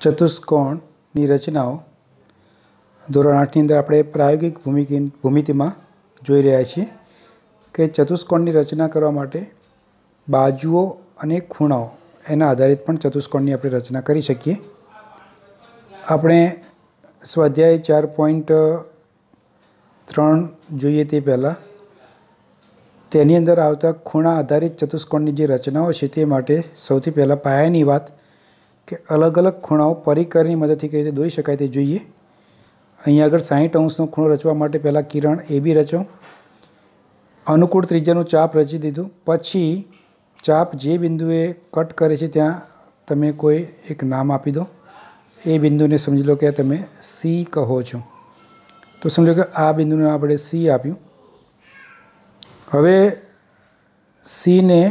ચતુષ્કોણની રચનાઓ ધોરણ 8ની અંદર આપણે પ્રાયોગિક ભૂમિતિમાં જોઈ રહ્યા છીએ કે ચતુષ્કોણની રચના કરવા માટે બાજુઓ અને ખૂણાઓ એના આધારિત પણ ચતુષ્કોણની આપણે રચના કરી શકીએ. આપણે સ્વાધ્યાય 4.3 જોઈએ તે પહેલાં તેની અંદર આવતા ખૂણા આધારિત ચતુષ્કોણની જે રચનાઓ છે તે માટે સૌથી પહેલાં પાયાની વાત કે અલગ અલગ ખૂણાઓ પરિકરની મદદથી કઈ રીતે દોરી શકાય તે જોઈએ. અહીંયા આગળ 60 અંશનો ખૂણો રચવા માટે પહેલાં કિરણ AB રચો, અનુકૂળ ત્રિજ્યાનું ચાપ રચી દીધું. પછી ચાપ જે બિંદુએ કટ કરે છે ત્યાં તમે કોઈ એક નામ આપી દો. એ બિંદુને સમજી લો કે તમે C કહો છો, તો સમજો કે આ બિંદુને આપણે C આપ્યું. હવે Cને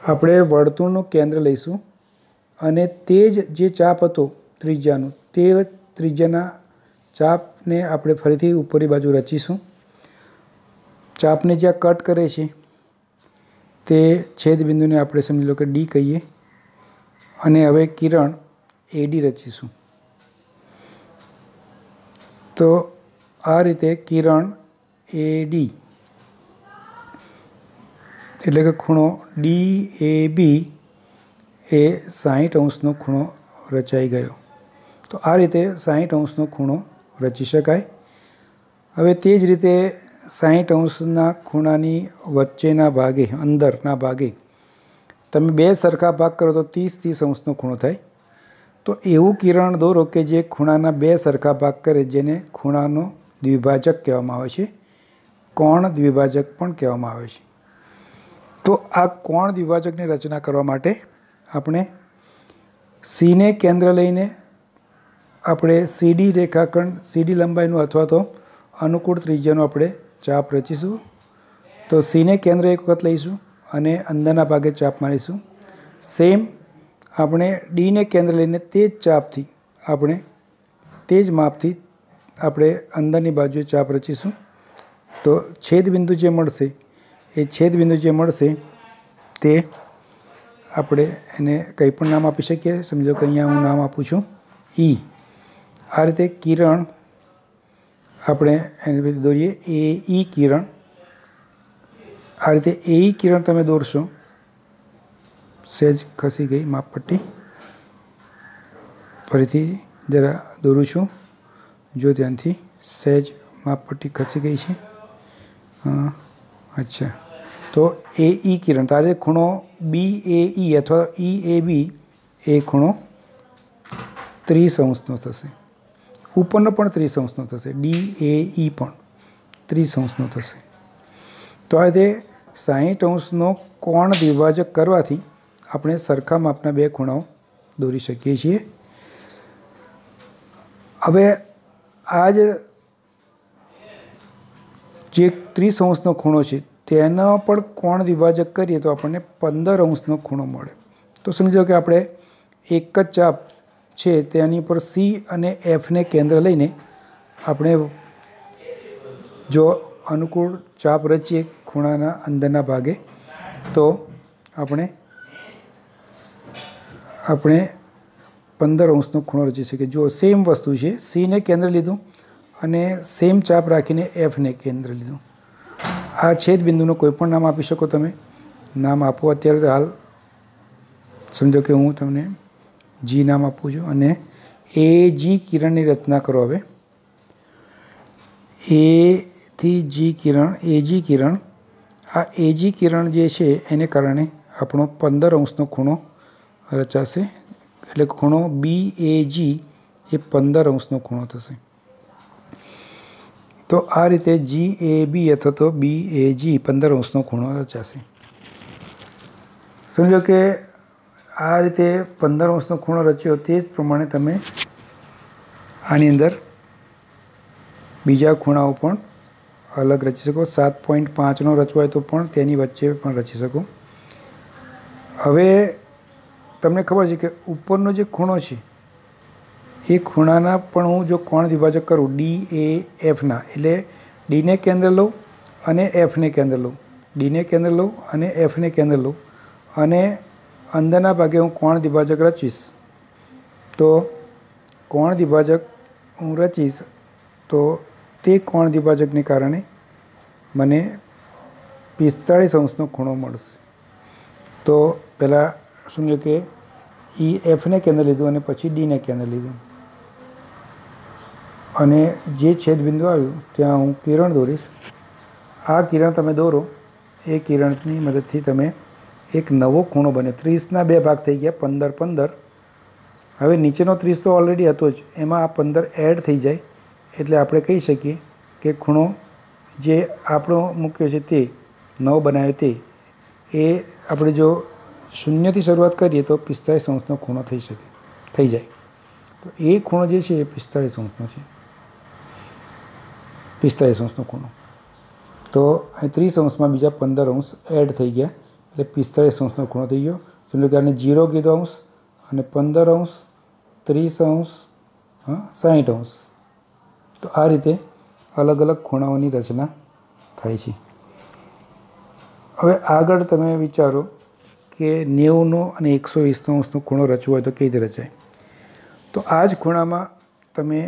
આપણે વર્તુળનું કેન્દ્ર લઈશું અને તે જ જે ચાપ હતો ત્રિજ્યાનું તે ત્રિજ્યાના ચાપને આપણે ફરીથી ઉપરની બાજુ રચીશું. ચાપને જ્યાં કટ કરે છે તે છેદ બિંદુને આપણે સમજી લો કે D કહીએ અને હવે કિરણ AD રચીશું. તો આ રીતે કિરણ AD એટલે કે ખૂણો DAB એ 60 અંશનો ખૂણો રચાઈ ગયો. તો આ રીતે 60 અંશનો ખૂણો રચી શકાય. હવે તે જ રીતે 60 અંશના ખૂણાની વચ્ચેના ભાગે અંદરના ભાગે તમે બે સરખા ભાગ કરો તો 30 અંશનો ખૂણો થાય. તો એવું કિરણ દોરો કે જે ખૂણાના બે સરખા ભાગ કરે, જેને ખૂણાનો દ્વિભાજક કહેવામાં આવે છે, કોણ દ્વિભાજક પણ કહેવામાં આવે છે. તો આ કોણ દ્વિભાજકની રચના કરવા માટે આપણે Cને કેન્દ્ર લઈને આપણે CD રેખાખંડ CD લંબાઈનું અથવા તો અનુકૂળ ત્રિજ્યાનું આપણે ચાપ રચીશું. તો Cને કેન્દ્ર એક વખત લઈશું અને અંદરના ભાગે ચાપ મારીશું. સેમ આપણે Dને કેન્દ્ર લઈને તે જ ચાપથી આપણે તે જ માપથી આપણે અંદરની બાજુએ ચાપ રચીશું. તો છેદબિંદુ જે મળશે એ છેદબિંદુ જે મળશે તે આપણે એને કંઈ પણ નામ આપી શકીએ. સમજો કે અહીંયા હું નામ આપું છું E. આ રીતે કિરણ આપણે એની રીતે દોરીએ AE કિરણ. આ રીતે AE કિરણ તમે દોરશો. સહેજ ખસી ગઈ માપપટ્ટી, ફરીથી જરા દોરું છું, જો ત્યાંથી સહેજ માપપટ્ટી ખસી ગઈ છે. અચ્છા, તો AE કિરણ તારે ખૂણો BAE અથવા EAB એ ખૂણો 30 અંશનો થશે. ઉપરનો પણ 30 અંશનો થશે, DAE પણ 30 અંશનો થશે. તો આ રીતે 60 અંશનો કોણ દ્વિભાજક કરવાથી આપણે સરખા માપના બે ખૂણાઓ દોરી શકીએ છીએ. હવે આ જે 30 અંશનો ખૂણો છે તેનો પણ કોણ દ્વિભાજક કરીએ તો આપણને 15 અંશનો ખૂણો મળે. તો સમજો કે આપણે એક જ ચાપ છે તેની ઉપર C અને Fને કેન્દ્ર લઈને આપણે જો અનુકૂળ ચાપ રચીએ ખૂણાના અંદરના ભાગે તો આપણે 15 અંશનો ખૂણો રચી શકીએ. જો સેમ વસ્તુ છે, Cને કેન્દ્ર લીધું અને સેમ ચાપ રાખીને Fને કેન્દ્ર લીધું. આ છેદ બિંદુનું કોઈ પણ નામ આપી શકો તમે. નામ આપો અત્યારે તો હાલ સમજો કે હું તમને G નામ આપું છું અને AG કિરણની રચના કરો. હવે A થી G કિરણ, AG કિરણ, આ AG કિરણ જે છે એને કારણે આપણો 15 અંશનો ખૂણો રચાશે. એટલે ખૂણો BAG એ 15 અંશનો ખૂણો થશે. તો આ રીતે GAB અથવા તો BAG 15 અંશનો ખૂણો રચાશે. સમજો કે આ રીતે 15 અંશનો ખૂણો રચ્યો તે જ પ્રમાણે તમે આની અંદર બીજા ખૂણાઓ પણ અલગ રચી શકો. 7.5નો રચવો હોય તો પણ તેની વચ્ચે પણ રચી શકો. હવે તમને ખબર છે કે ઉપરનો જે ખૂણો છે એ ખૂણાના પણ હું જો કોણ દ્વિભાજક કરું DAFના, એટલે Dને કેન્દ્ર લઉં અને Fને કેન્દ્ર લઉં, Dને કેન્દ્ર લઉં અને Fને કેન્દ્ર લઉં અને અંદરના ભાગે હું કોણ દ્વિભાજક રચીશ તો કોણ દ્વિભાજક હું રચીશ તો તે કોણ દ્વિભાજકને કારણે મને 45 અંશનો ખૂણો મળશે. તો પહેલાં શું લે કે એફને કેન્દ્ર લીધું અને પછી ડીને કેન્દ્ર લીધું અને જે છેદબિંદુ આવ્યું ત્યાં હું કિરણ દોરીશ. આ કિરણ તમે દોરો, એ કિરણની મદદથી તમે એક નવો ખૂણો બને. 30ના 2 ભાગ થઈ ગયા, 15 15. હવે નીચેનો 30 તો ઓલરેડી હતો જ, એમાં આ 15 એડ થઈ જાય એટલે આપણે કહી શકીએ કે ખૂણો જે આપણો મૂક્યો છે તે નવો બનાવ્યો તે એ આપણે જો શૂન્યથી શરૂઆત કરીએ તો 45 અંશનો ખૂણો થઈ જાય. તો એ ખૂણો જે છે એ 45 અંશનો છે, 45 અંશનો ખૂણો. તો અહીં 30 અંશમાં બીજા 15 અંશ એડ થઈ ગયા એટલે 45 અંશનો ખૂણો થઈ ગયો. સમજો કે આને 0 કીધો અંશ અને 15 અંશ, 30 અંશ, 60 અંશ. તો આ રીતે અલગ અલગ ખૂણાઓની રચના થાય છે. હવે આગળ તમે વિચારો કે 90નો અને 120 અંશનો ખૂણો રચવો હોય તો કેવી રીતે રચાય. તો આ જ ખૂણામાં તમે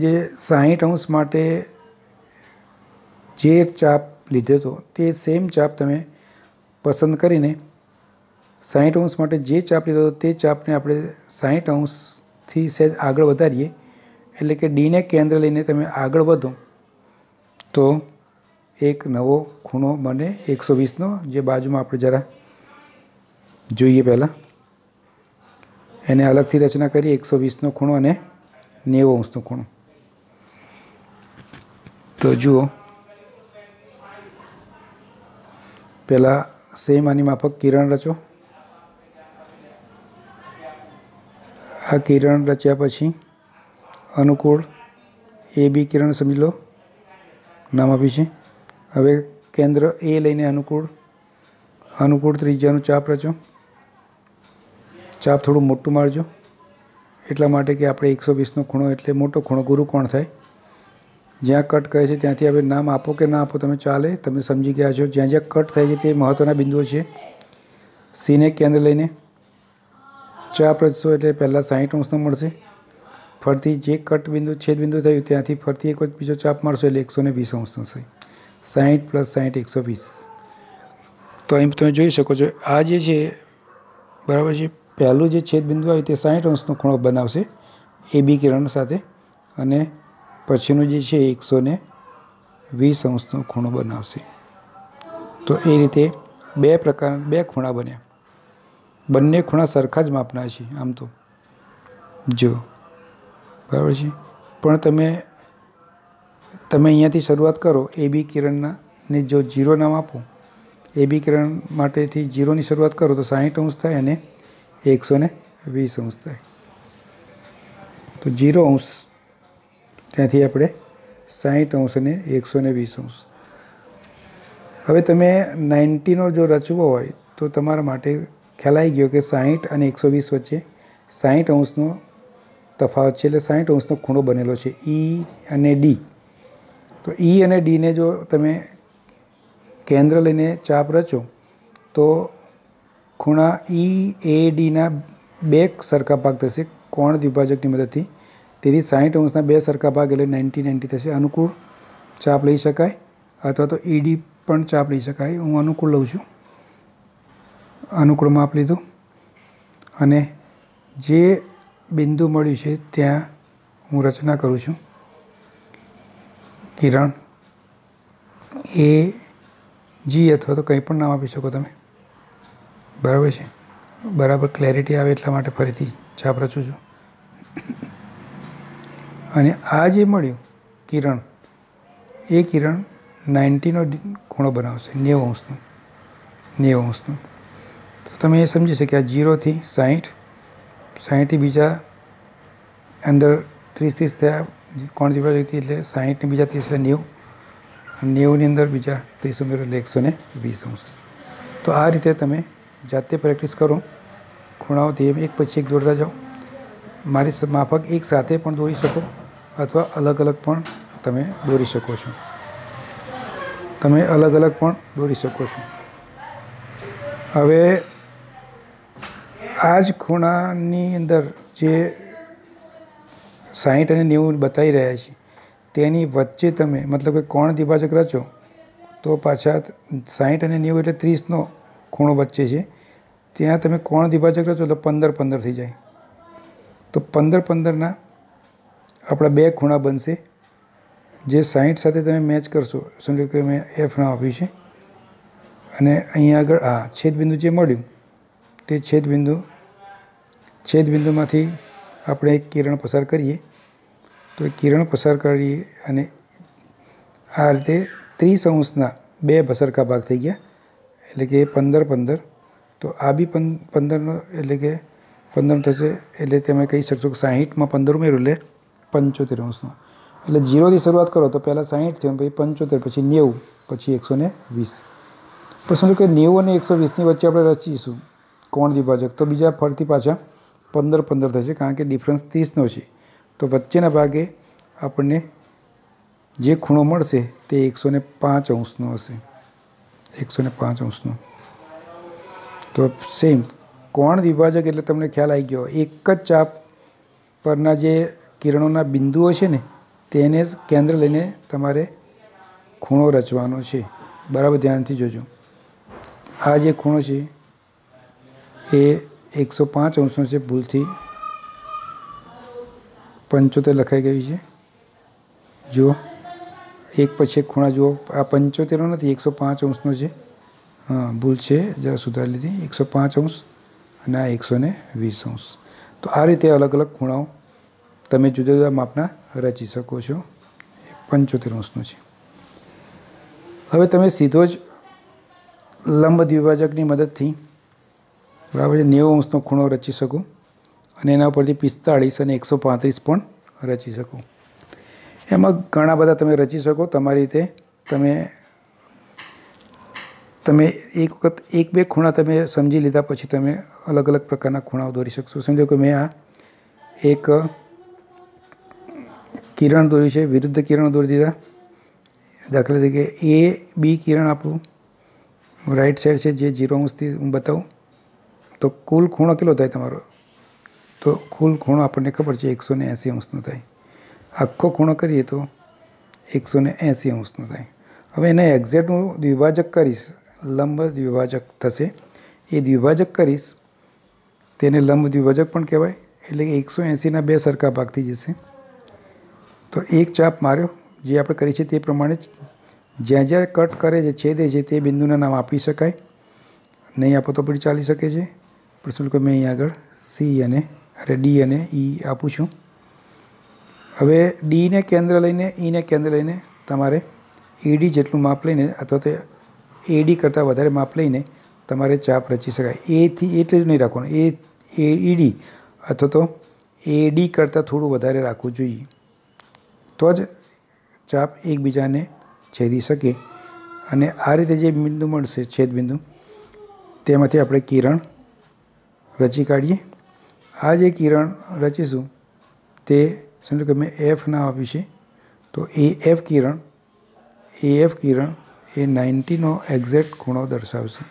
જે 60 અંશ માટે જે ચાપ લીધો હતો તે સેમ ચાપ તમે પસંદ કરીને 60 અંશ માટે જે ચાપ લીધો હતો તે ચાપને આપણે 60 અંશથી સહેજ આગળ વધારીએ એટલે કે ડીને કેન્દ્ર લઈને તમે આગળ વધો તો એક નવો ખૂણો બને 120નો, જે બાજુમાં આપણે જરા જોઈએ. પહેલાં એને અલગથી રચના કરી 120નો ખૂણો અને 90 અંશનો ખૂણો. તો જુઓ, પહેલાં સેમ આની માફક કિરણ રચો. આ કિરણ રચ્યા પછી અનુકૂળ એ બી કિરણ સમજી લો, નામ આપ્યું છે. હવે કેન્દ્ર એ લઈને અનુકૂળ ત્રિજ્યાનું ચાપ રચો. ચાપ થોડું મોટું મારજો એટલા માટે કે આપણે 120નો ખૂણો એટલે મોટો ખૂણો ગુરુકોણ થાય. જ્યાં કટ કરે છે ત્યાંથી હવે નામ આપો કે ના આપો તમે ચાલે, તમે સમજી ગયા છો. જ્યાં જ્યાં કટ થાય છે તે મહત્ત્વના બિંદુઓ છે. સીને કેન્દ્ર લઈને ચાપ રચશો એટલે પહેલાં 60 અંશનો મળશે. ફરતી જે કટ બિંદુ છેદબિંદુ થયું ત્યાંથી ફરતી એક બીજો ચાપ મળશે એટલે 120 અંશનો થશે. 60 + 60 120. તો અહીં તમે જોઈ શકો છો આ જે છે બરાબર છે, પહેલું જે છેદબિંદુ આવ્યું તે 60 અંશનો ખૂણો બનાવશે એ બી કિરણ સાથે અને પછીનું જે છે 120 અંશનો ખૂણો બનાવશે. તો એ રીતે બે ખૂણા બન્યા. બંને ખૂણા સરખા જ માપના છે આમ તો જો બરાબર છે, પણ તમે અહીંયાથી શરૂઆત કરો એ બી કિરણને જો 0 નામ આપો, એ બી કિરણ માટેથી 0ની શરૂઆત કરો તો 60 અંશ થાય અને 120 અંશ થાય. તો 0 અંશ ત્યાંથી આપણે 60 અંશ અને 120 અંશ. હવે તમે 90નો જો રચવો હોય તો તમારા માટે ખ્યાલ આવી ગયો કે 60 અને 120 વચ્ચે 60 અંશનો તફાવત છે એટલે 60 અંશનો ખૂણો બનેલો છે ઈ અને ડી. તો ઈ અને ડીને જો તમે કેન્દ્ર લઈને ચાપ રચો તો ખૂણા ઈ એ ડીના 2 સરખા ભાગ થશે કોણ દ્વિભાજકની મદદથી. તેથી 60 અંશના 2 સરખા ભાગ એટલે 90 થશે. અનુકૂળ ચાપ લઈ શકાય અથવા તો ઈડી પણ ચાપ લઈ શકાય. હું અનુકૂળ લઉં છું, અનુકૂળ માપ લીધું અને જે બિંદુ મળ્યું છે ત્યાં હું રચના કરું છું. કિરણ એ જી અથવા તો કંઈ પણ નામ આપી શકો તમે, બરાબર છે. બરાબર ક્લેરિટી આવે એટલા માટે ફરીથી ચાપ રચું છું. અને આ જે મળ્યું કિરણ, એ કિરણ 90નો ખૂણો બનાવશે 90 અંશનો. 90 અંશનો. તો તમે એ સમજી શક્યા 0થી 60, 60થી બીજા અંદર 30 થયા કોણ દ્વિભાજકથી એટલે 60 ને બીજા 30 એટલે 90, 90ની અંદર બીજા 30 ઉમેરો એટલે 120 અંશ. તો આ રીતે તમે જાતે પ્રેક્ટિસ કરો, ખૂણાઓથી એક પછી એક દોરતા જાઓ. મારી માફક એક સાથે પણ દોરી શકો અથવા અલગ અલગ પણ તમે દોરી શકો છો. હવે આ જ ખૂણાની અંદર જે 60 અને 90 બતાવી રહ્યા છે તેની વચ્ચે તમે મતલબ કે કોણ દ્વિભાજક રચો તો પાછા 60 અને 90 એટલે 30નો ખૂણો વચ્ચે છે, ત્યાં તમે કોણ દ્વિભાજક રચો તો 15 15 થઈ જાય. તો 15 15ના આપણા બે ખૂણા બનશે, જે 60 સાથે તમે મેચ કરશો. સમજો કે મેં એફ નામ આપ્યું છે અને અહીંયા આગળ છેદબિંદુ જે મળ્યું તે છેદબિંદુમાંથી આપણે એક કિરણ પસાર કરીએ. તો એ કિરણ પસાર કરીએ અને આ રીતે 30° બે સરખા ભાગ થઈ ગયા, એટલે કે 15 15. તો આ બી 15નો એટલે કે 15 થશે, એટલે તમે કહી શકશો કે 60માં 15 ઉમેર્યું એટલે 75°નો. એટલે 0થી શરૂઆત કરો તો પહેલાં 60 થયું, પછી 75, પછી 90, પછી 120. પણ સમજો કે 90 અને 120ની વચ્ચે આપણે રચીશું કોણ દ્વિભાજક, તો બીજા ફરતી પાછા 15 15 થશે, કારણ કે ડિફરન્સ 30નો છે. તો વચ્ચેના ભાગે આપણને જે ખૂણો મળશે તે 105°નો હશે, 105°નો. તો સેમ કોણ દ્વિભાજક એટલે તમને ખ્યાલ આવી ગયો, એક જ ચાપ પરના જે કિરણોના બિંદુઓ છે ને તેને જ કેન્દ્ર લઈને તમારે ખૂણો રચવાનો છે. બરાબર ધ્યાનથી જોજો. આ જે ખૂણો છે એ 105°નો છે, ભૂલથી 75 લખાઈ ગયું છે. જુઓ, એક પછી એક ખૂણા જુઓ, આ 75નો નથી, 105°નો છે. ભૂલ છે, જરા સુધારી લીધી. 105° અને આ 120°. તો આ રીતે અલગ અલગ ખૂણાઓ તમે જુદા જુદા માપના રચી શકો છો. 75°નો છે. હવે તમે સીધો જ લંબ દ્વિભાજકની મદદથી બરાબર છે 90°નો ખૂણો રચી શકો અને એના ઉપરથી 45 અને 135 પણ રચી શકો. એમાં ઘણા બધા તમે રચી શકો તમારી રીતે. તમે એક વખત એક બે ખૂણા તમે સમજી લીધા પછી તમે અલગ અલગ પ્રકારના ખૂણાઓ દોરી શકશો. સમજો કે મેં આ એક કિરણ દોર્યું છે, વિરુદ્ધ કિરણ દોરી દીધા. દાખલા તરીકે એ બી કિરણ આપણું રાઈટ સાઈડ છે, જે 0°થી હું બતાવું તો કુલ ખૂણો કેટલો થાય તમારો? તો કુલ ખૂણો આપણને ખબર છે 180°નો થાય. આખો ખૂણો કરીએ તો 180°નો થાય. હવે એને એક્ઝેક્ટ હું દ્વિભાજક કરીશ, લંબ દ્વિભાજક થશે. એ દ્વિભાજક કરીશ તેને લંબ દ્વિભાજક પણ કહેવાય. એટલે કે 180ના બે સરખા ભાગ થઈ જશે. તો એક ચાપ માર્યો જે આપણે કરી છે તે પ્રમાણે જ જ્યાં જ્યાં કટ કરે છે, છેદે છે, તે બિંદુના નામ આપી શકાય. નહીં આપો તો પણ ચાલી શકે છે. પણ શું કે મેં અહીં આગળ ડી અને ઈ આપું છું. હવે ડીને કેન્દ્ર લઈને ઈને કેન્દ્ર લઈને તમારે એડી જેટલું માપ લઈને અથવા તો એડી કરતાં વધારે માપ લઈને તમારે ચાપ રચી શકાય. એથી એટલે જ નહીં રાખવાનું, ઈડી અથવા તો એડી કરતાં થોડું વધારે રાખવું જોઈએ, તો જ ચાપ એકબીજાને છેદી શકે. અને આ રીતે જે બિંદુ મળશે છેદબિંદુ, તેમાંથી આપણે કિરણ રચી કાઢીએ. આ જે કિરણ રચીશું તે સમજો કે મેં એફ નામ આપ્યું છે. તો એ એફ કિરણ એ 90નો એક્ઝેક્ટ ખૂણો દર્શાવશે.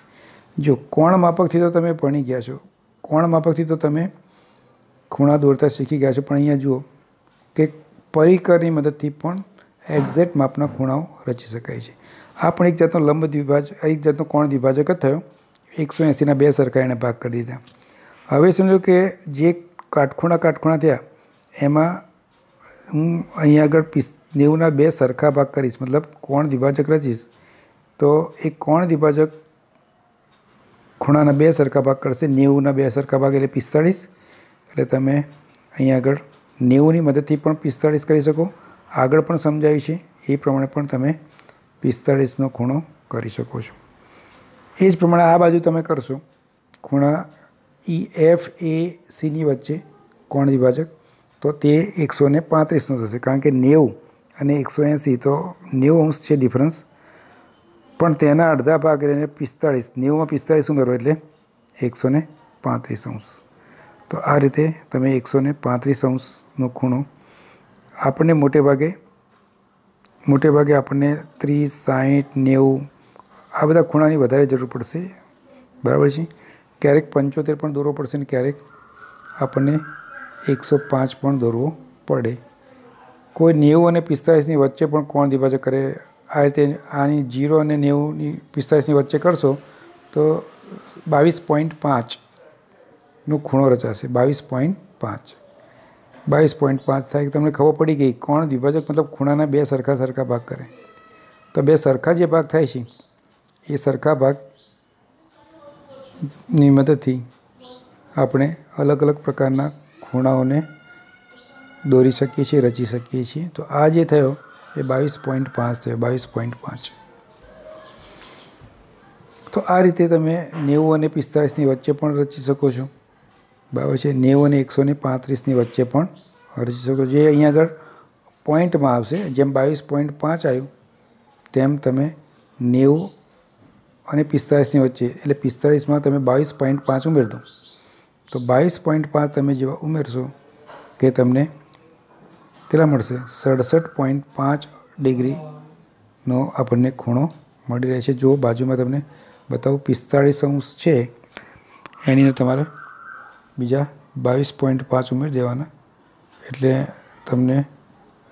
જો કોણ માપકથી તો તમે ભણી ગયા છો, કોણ માપકથી તો તમે ખૂણા દોરતા શીખી ગયા છો, પણ અહીંયા જુઓ કે પરિકરની મદદથી પણ એક્ઝેક્ટ માપના ખૂણાઓ રચી શકાય છે. આ પણ એક જાતનો લંબ દ્વિભાજક, એક જાતનો કોણ દ્વિભાજક જ થયો. 180ના બે સરખા એને ભાગ કરી દીધા. હવે સમજો કે જે કાટખૂણા થયા એમાં હું અહીંયા આગળ 90ના બે સરખા ભાગ કરીશ, મતલબ કોણ દ્વિભાજક રચીશ. તો એક કોણ દ્વિભાજક ખૂણાના બે સરખા ભાગ કરશે. 90ના બે સરખા ભાગ એટલે 45. એટલે તમે અહીંયા આગળ 90ની મદદથી પણ 45 કરી શકો. આગળ પણ સમજાવ્યું છે એ પ્રમાણે પણ તમે 45નો ખૂણો કરી શકો છો. એ જ પ્રમાણે આ બાજુ તમે કરશો ખૂણા એફ એ સીની વચ્ચે કોણ દ્વિભાજક, તો તે 135નો થશે. કારણ કે 90 અને 180 તો 90° છે ડિફરન્સ, પણ તેના અડધા ભાગ લઈને 45, 90માં 45 ઉમેરો એટલે 135°. તો આ રીતે તમે 135°નો ખૂણો આપણને મોટે ભાગે આપણને 30, 60, 90 આ બધા ખૂણાની વધારે જરૂર પડશે. બરાબર છે. ક્યારેક 75 પણ દોરવો પડશે ને ક્યારેક આપણને 105 પણ દોરવો પડે. કોઈ 90 અને 45ની વચ્ચે પણ કોણ દ્વિભાજક કરે આ રીતે આની 0 અને 90ની 45ની વચ્ચે કરશો તો 22.5નો ખૂણો રચાશે. 22.5 થાય. તમને ખબર પડી ગઈ કોણ દ્વિભાજક મતલબ ખૂણાના બે સરખા ભાગ કરે. તો બે સરખા જે ભાગ થાય છે એ સરખા ભાગની મદદથી આપણે અલગ અલગ પ્રકારના ખૂણાઓને દોરી શકીએ છીએ, રચી શકીએ છીએ. તો આ જે થયો એ 22.5 થયો. 22.5. તો આ રીતે તમે 90 અને 45ની વચ્ચે પણ રચી શકો છો. બરાબર છે. 90 અને 135ની વચ્ચે પણ રચી શકો. જે અહીંયા આગળ પોઈન્ટમાં આવશે. જેમ 22.5 આવ્યું તેમ તમે 90 અને 45ની વચ્ચે એટલે 45માં તમે 22.5 ઉમેરી દો. તો 22.5 તમે જેવા ઉમેરશો કે તમને કેટલા મળશે? 67.5 ડિગ્રીનો આપણને ખૂણો મળી રહે છે. જો બાજુમાં તમને બતાવું 45° છે એની અંદર તમારે બીજા 22.5 ઉમેરી દેવાના એટલે તમને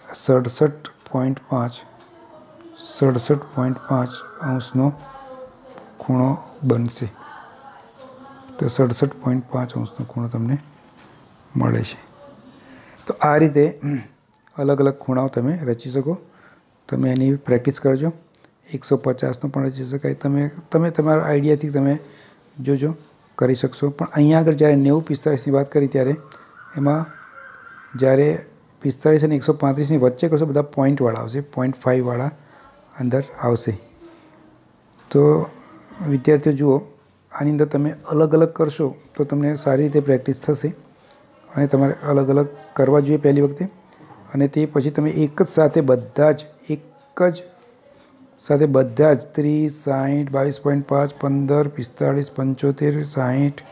67.5° ખૂણો બનશે. તો 67.5° ખૂણો તમને મળે છે. તો આ રીતે અલગ અલગ ખૂણાઓ તમે રચી શકો. તમે એની પ્રેક્ટિસ કરજો. 150નો પણ રચી શકાય. તમે તમારા આઈડિયાથી તમે જોજો કરી શકશો. પણ અહીંયા આગળ જ્યારે 90-45ની વાત કરી ત્યારે એમાં જ્યારે 45 અને 135ની વચ્ચે કરશો બધા પોઈન્ટવાળા આવશે. 0.5 વાળા અંદર આવશે. તો વિદ્યાર્થીઓ જુઓ આની અંદર તમે અલગ અલગ કરશો તો તમને સારી રીતે પ્રેક્ટિસ થશે અને તમારે અલગ અલગ કરવા જોઈએ પહેલી વખતે. અને તે પછી તમે એક જ સાથે બધા જ 30, 60, 22.5, 15, 45, 75, 60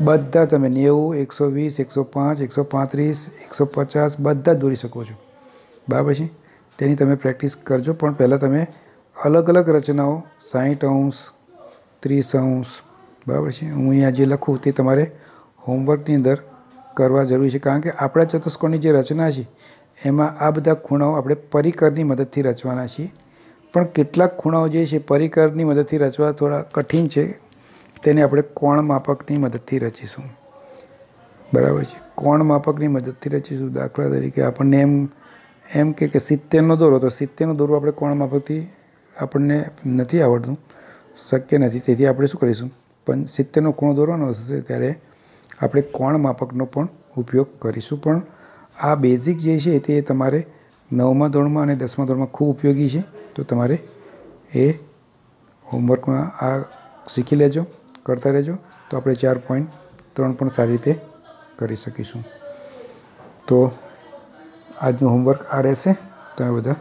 બધા તમે 90, 120, 105, 135, 150 બધા જ દોરી શકો છો. બરાબર છે. તેની તમે પ્રેક્ટિસ કરજો. પણ પહેલાં તમે અલગ અલગ રચનાઓ 60°, 30°, બરાબર છે. હું અહીંયા જે લખું તે તમારે હોમવર્કની અંદર કરવા જરૂરી છે. કારણ કે આપણા ચતુષ્કોણની જે રચના છે એમાં આ બધા ખૂણાઓ આપણે પરિકરની મદદથી રચવાના છીએ. પણ કેટલાક ખૂણાઓ જે છે પરિકરની મદદથી રચવા થોડા કઠિન છે. તેને આપણે કોણ માપકની મદદથી રચીશું. બરાબર છે. કોણ માપકની મદદથી રચીશું. દાખલા તરીકે આપણને એમ કે 70નો દોરો તો 70નો દોરો આપણે કોણ માપકથી આપણને નથી આવડતું, શક્ય નથી. તેથી આપણે શું કરીશું? 70નો ખૂણો દોરવાનો થશે ત્યારે આપણે કોણ માપકનો પણ ઉપયોગ કરીશું. પણ આ બેઝિક જે છે તે તમારે 9મા ધોરણમાં અને 10મા ધોરણમાં ખૂબ ઉપયોગી છે. તો તમારે એ હોમવર્કમાં આ શીખી લેજો, કરતા રહેજો. તો આપણે 4.3 પણ સારી રીતે કરી શકીશું. તો આજનું હોમવર્ક આ રહેશે. તમે બધા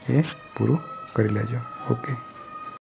એ પૂરું કરી લેજો. ઓકે.